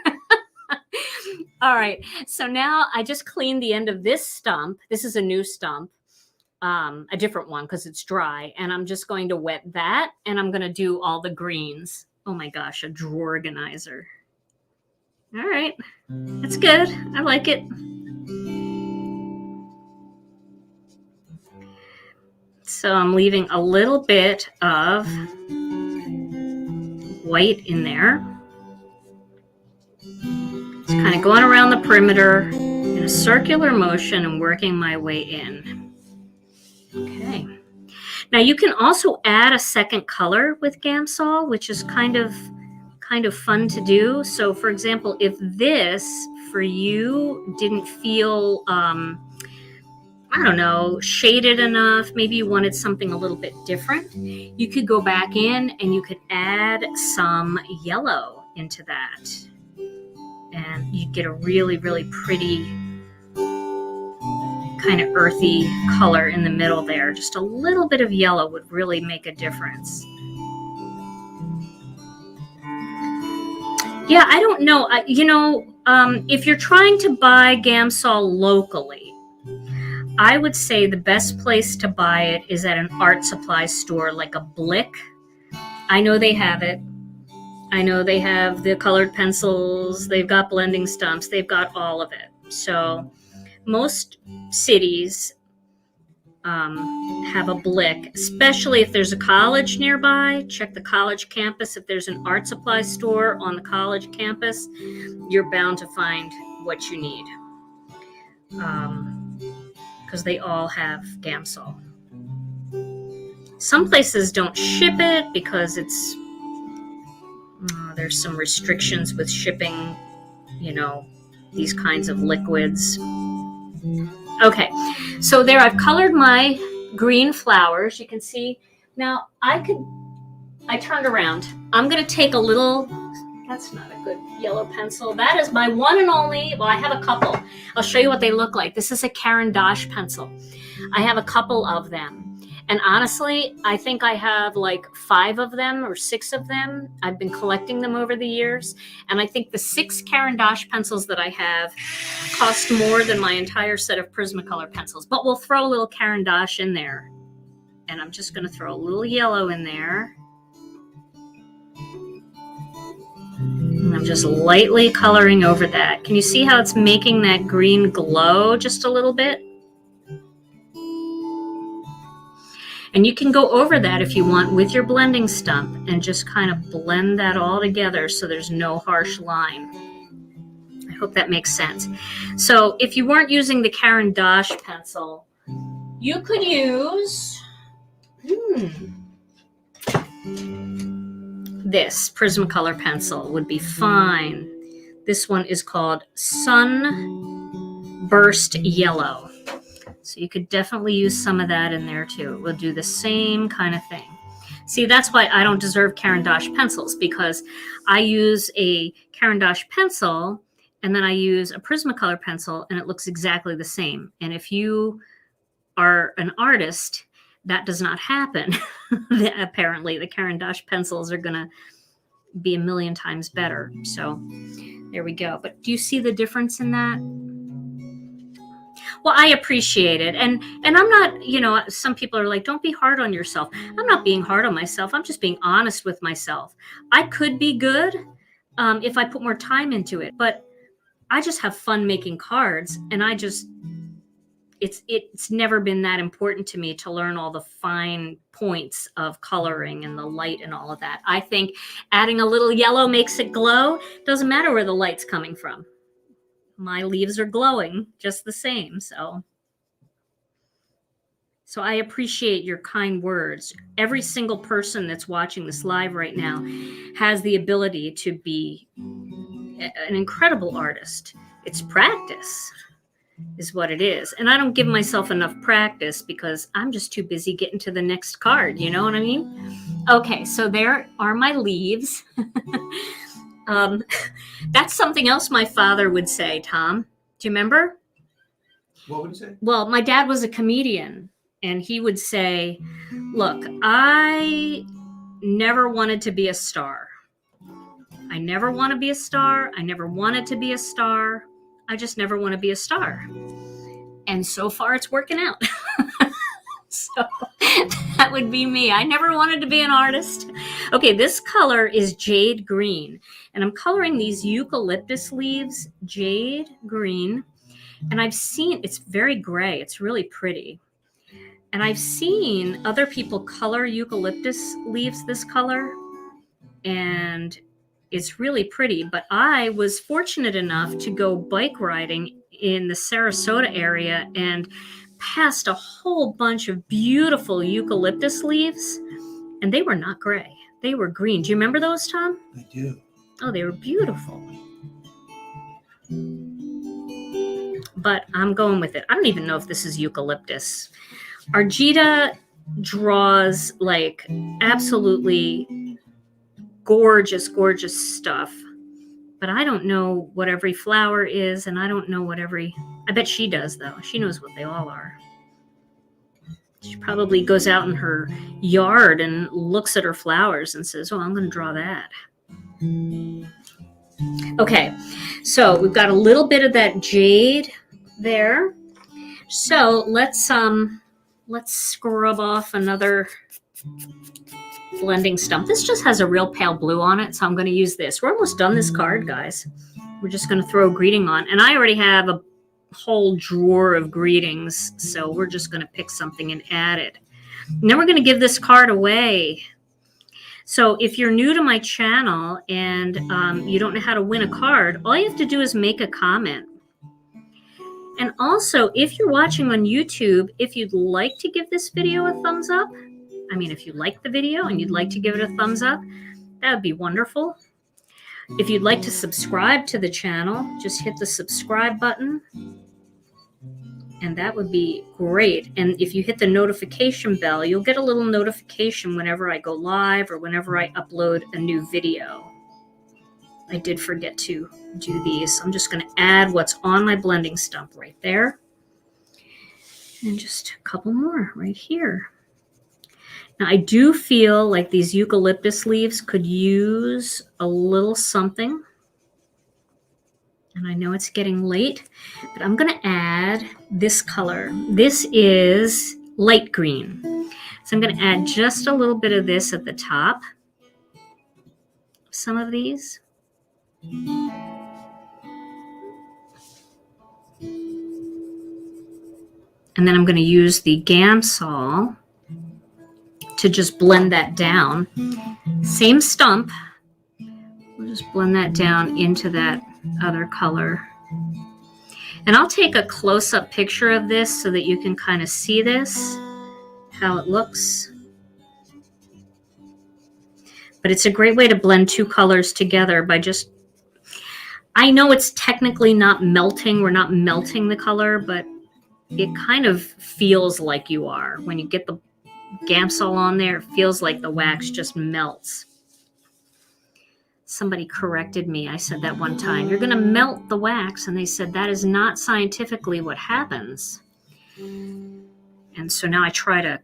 All right, so now I just cleaned the end of this stump. This is a new stump, a different one because it's dry, and I'm just going to wet that, and I'm going to do all the greens. Oh my gosh, a drawer organizer. All right, that's good. I like it. So I'm leaving a little bit of white in there. Just kind of going around the perimeter in a circular motion and working my way in. Okay. Now you can also add a second color with Gamsol, which is kind of fun to do. So for example, if this for you didn't feel I don't know, shaded enough, maybe you wanted something a little bit different, you could go back in and you could add some yellow into that. And you'd get a really, really pretty kind of earthy color in the middle there. Just a little bit of yellow would really make a difference. Yeah, I don't know. If you're trying to buy Gamsol locally, I would say the best place to buy it is at an art supply store like a Blick. I know they have it. I know they have the colored pencils. They've got blending stumps. They've got all of it. So most cities have a Blick, especially if there's a college nearby. Check the college campus. If there's an art supply store on the college campus, you're bound to find what you need. Because they all have Gamsol. Some places don't ship it because it's there's some restrictions with shipping, these kinds of liquids. Okay, so there I've colored my green flowers. You can see now I turned around. I'm going to take a little, that's not a good yellow pencil. That is my one and only, well, I have a couple. I'll show you what they look like. This is a Caran d'Ache pencil. I have a couple of them. And honestly, I think I have like 5 of them or 6 of them. I've been collecting them over the years. And I think the 6 Caran d'Ache pencils that I have cost more than my entire set of Prismacolor pencils. But we'll throw a little Caran d'Ache in there. And I'm just going to throw a little yellow in there. And I'm just lightly coloring over that. Can you see how it's making that green glow just a little bit? And you can go over that if you want with your blending stump and just kind of blend that all together so there's no harsh line. I hope that makes sense. So if you weren't using the Caran d'Ache pencil, you could use this Prismacolor pencil would be fine. This one is called Sunburst Yellow. So you could definitely use some of that in there too. It will do the same kind of thing. See, that's why I don't deserve Caran d'Ache pencils, because I use a Caran d'Ache pencil and then I use a Prismacolor pencil and it looks exactly the same. And if you are an artist, that does not happen. Apparently, the Caran d'Ache pencils are going to be a million times better. So there we go. But do you see the difference in that? Well, I appreciate it. And I'm not, some people are like, don't be hard on yourself. I'm not being hard on myself. I'm just being honest with myself. I could be good if I put more time into it. But I just have fun making cards, and it's never been that important to me to learn all the fine points of coloring and the light and all of that. I think adding a little yellow makes it glow. Doesn't matter where the light's coming from. My leaves are glowing just the same. So I appreciate your kind words. Every single person that's watching this live right now has the ability to be an incredible artist. It's practice is what it is. And I don't give myself enough practice because I'm just too busy getting to the next card. You know what I mean? Okay, so there are my leaves. That's something else my father would say, Tom. Do you remember? What would he say? Well, my dad was a comedian, and he would say, look, I never wanted to be a star. I never want to be a star. I never wanted to be a star. I just never want to be a star. And so far it's working out. So that would be me. I never wanted to be an artist. Okay, this color is Jade Green. And I'm coloring these eucalyptus leaves, Jade Green. And I've seen, it's very gray. It's really pretty. And I've seen other people color eucalyptus leaves this color. And it's really pretty, but I was fortunate enough to go bike riding in the Sarasota area and passed a whole bunch of beautiful eucalyptus leaves, and they were not gray. They were green. Do you remember those, Tom? I do. Oh, they were beautiful. But I'm going with it. I don't even know if this is eucalyptus. Argita draws like absolutely gorgeous, gorgeous stuff. But I don't know what every flower is, and I don't know what I bet she does, though. She knows what they all are. She probably goes out in her yard and looks at her flowers and says, oh, I'm going to draw that. Okay, so we've got a little bit of that jade there. So let's scrub off another blending stump. This just has a real pale blue on it, so I'm going to use this. We're almost done this card, guys. We're just going to throw a greeting on. And I already have a whole drawer of greetings, so we're just going to pick something and add it. And then we're going to give this card away. So if you're new to my channel and you don't know how to win a card, all you have to do is make a comment. And also, if you're watching on YouTube, if you'd like to give this video a thumbs up, if you like the video and you'd like to give it a thumbs up, that would be wonderful. If you'd like to subscribe to the channel, just hit the subscribe button. And that would be great. And if you hit the notification bell, you'll get a little notification whenever I go live or whenever I upload a new video. I did forget to do these. I'm just going to add what's on my blending stump right there. And just a couple more right here. Now, I do feel like these eucalyptus leaves could use a little something. And I know it's getting late, but I'm going to add this color. This is light green. So I'm going to add just a little bit of this at the top. Some of these. And then I'm going to use the Gamsol to just blend that down. Same stump. We'll just blend that down into that other color. And I'll take a close-up picture of this so that you can kind of see this, how it looks. But it's a great way to blend two colors together by just, I know it's technically not melting. We're not melting the color, but it kind of feels like you are. When you get the Gamsol on there, it feels like the wax just melts. Somebody corrected me. I said that one time. You're going to melt the wax. And they said that is not scientifically what happens. And so now I try to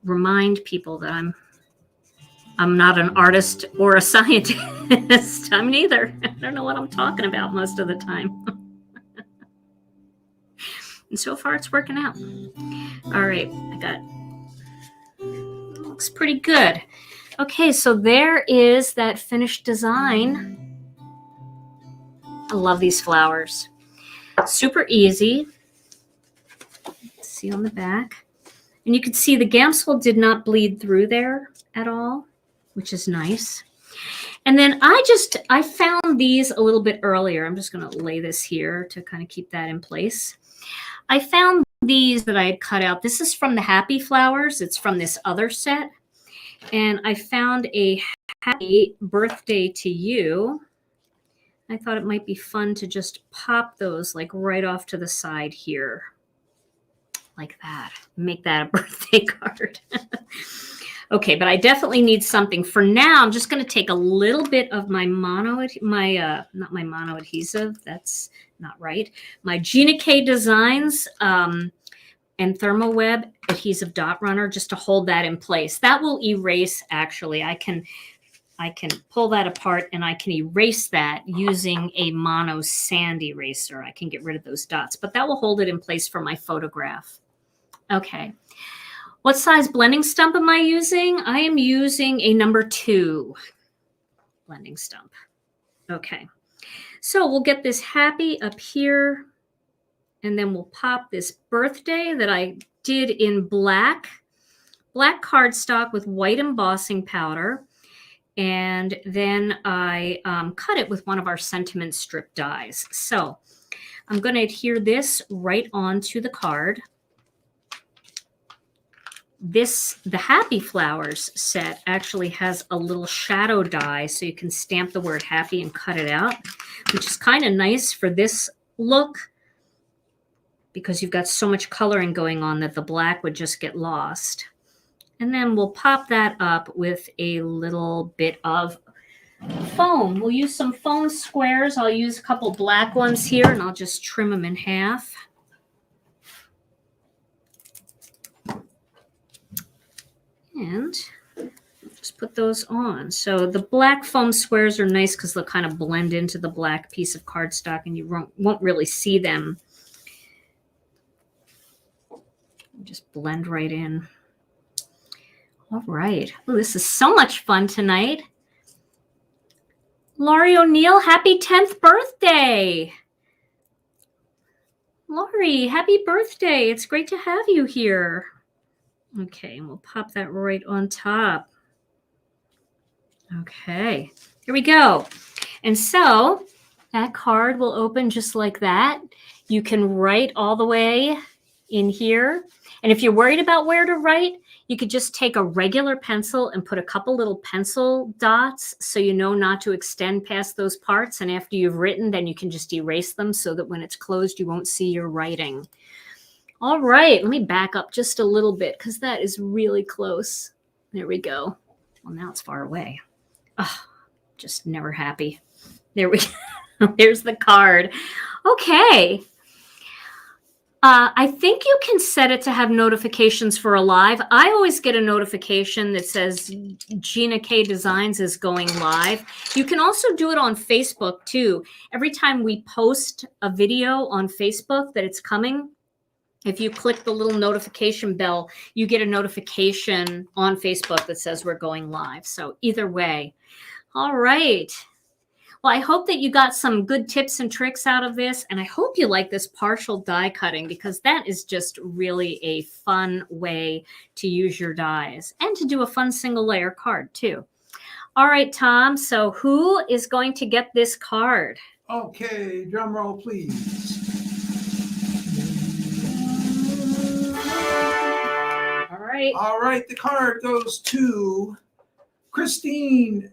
remind people that I'm not an artist or a scientist. I'm neither. I don't know what I'm talking about most of the time. And so far it's working out. All right, looks pretty good. Okay, so there is that finished design. I love these flowers. Super easy. See on the back. And you can see the Gamsol did not bleed through there at all, which is nice. And then I found these a little bit earlier. I'm just going to lay this here to kind of keep that in place. I found these that I had cut out. This is from the Happy Flowers. It's from this other set. And I found a happy birthday to you. I thought it might be fun to just pop those like right off to the side here. Like that. Make that a birthday card. Okay, but I definitely need something. For now, I'm just going to take a little bit of my not my mono adhesive. That's not right. My Gina K Designs and Thermoweb adhesive dot runner just to hold that in place. That will erase, actually. I can pull that apart and I can erase that using a mono sand eraser. I can get rid of those dots, but that will hold it in place for my photograph. Okay. What size blending stump am I using? I am using a number 2 blending stump. Okay. So we'll get this happy up here, and then we'll pop this birthday that I did in black cardstock with white embossing powder. And then I cut it with one of our sentiment strip dies. So I'm going to adhere this right onto the card. The Happy Flowers set actually has a little shadow die, so you can stamp the word happy and cut it out, which is kind of nice for this look because you've got so much coloring going on that the black would just get lost. And then we'll pop that up with a little bit of foam. We'll use some foam squares. I'll use a couple black ones here, and I'll just trim them in half. And just put those on. So the black foam squares are nice because they'll kind of blend into the black piece of cardstock and you won't really see them. Just blend right in. All right. Oh, this is so much fun tonight. Laurie O'Neill, happy 10th birthday. Laurie, happy birthday. It's great to have you here. Okay, and we'll pop that right on top. Okay, here we go. And so that card will open just like that. You can write all the way in here. And if you're worried about where to write, you could just take a regular pencil and put a couple little pencil dots so you know not to extend past those parts. And after you've written, then you can just erase them so that when it's closed, you won't see your writing. All right, let me back up just a little bit because that is really close. There we go. Well, now it's far away. Oh, just never happy. There we go. There's the card. Okay. I think you can set it to have notifications for a live. I always get a notification that says Gina K Designs is going live. You can also do it on Facebook too. Every time we post a video on Facebook that it's coming, if you click the little notification bell, you get a notification on Facebook that says we're going live. So either way. All right. Well, I hope that you got some good tips and tricks out of this. And I hope you like this partial die cutting because that is just really a fun way to use your dies and to do a fun single layer card too. All right, Tom. So who is going to get this card? Okay, drum roll, please. All right, the card goes to Kristine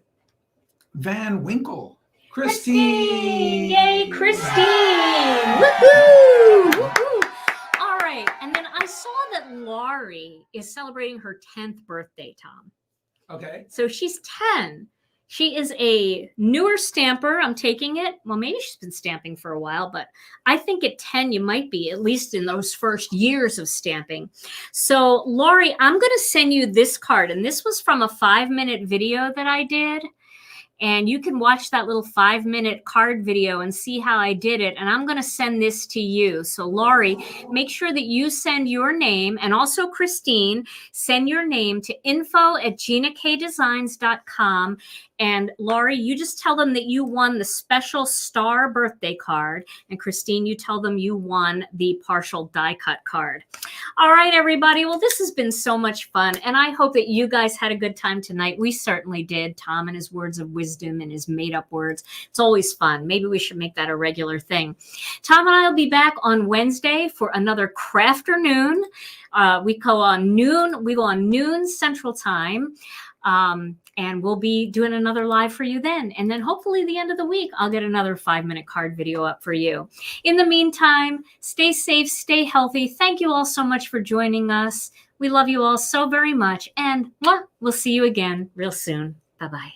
Van Winkle. Kristine! Yay, Kristine! Woohoo! Woohoo! All right, and then I saw that Laurie is celebrating her 10th birthday, Tom. Okay. So she's 10. She is a newer stamper. I'm taking it. Well, maybe she's been stamping for a while, but I think at 10 you might be, at least in those first years of stamping. So Laurie, I'm going to send you this card. And this was from a 5-minute video that I did. and you can watch that little 5-minute card video and see how I did it. And I'm going to send this to you. So Laurie, make sure that you send your name, and also Kristine, send your name to info@ginakdesigns.com. And Laurie, you just tell them that you won the special star birthday card. And Kristine, you tell them you won the partial die cut card. All right, everybody. Well, this has been so much fun. And I hope that you guys had a good time tonight. We certainly did. Tom and his words of wisdom and his made up words. It's always fun. Maybe we should make that a regular thing. Tom and I will be back on Wednesday for another crafternoon. We go on noon Central Time. And we'll be doing another live for you then. And then hopefully the end of the week, I'll get another 5-minute card video up for you. In the meantime, stay safe, stay healthy. Thank you all so much for joining us. We love you all so very much. And we'll see you again real soon. Bye-bye.